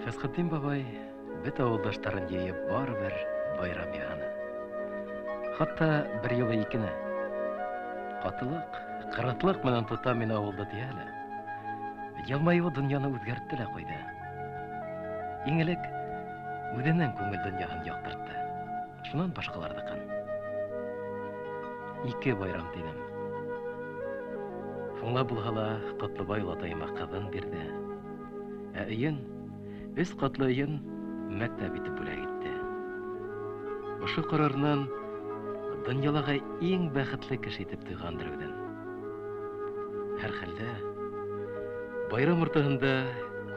Фәсхетдин бабай бөт авылдаштарын йыйып барыбер байрам яһаны. Хатта бер юлы икене. Катылык, кырытлык менән тота мин авылда тия әле. Елмаюы дөньяны үҙгәртте лә ҡуйҙы. Иң элек үҙенең күңел донъяһын яҡтыртты. Шунан башҡаларҙыҡын. 2 байрам тинем. Шуңла булһа ла Ҡотлобай олатайыма ҡыҙын бирҙе. Ә өйөн 3 ҡатлы өйөн мәктәп итеп бүләк итте. Ошо ҡарарынан донъялағы иң бәхетле кеше итеп тойғандыр үҙен. Һәр хәлдә байрам уртаһында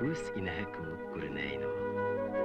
күҙ инәһе кеүек күренә ине ул.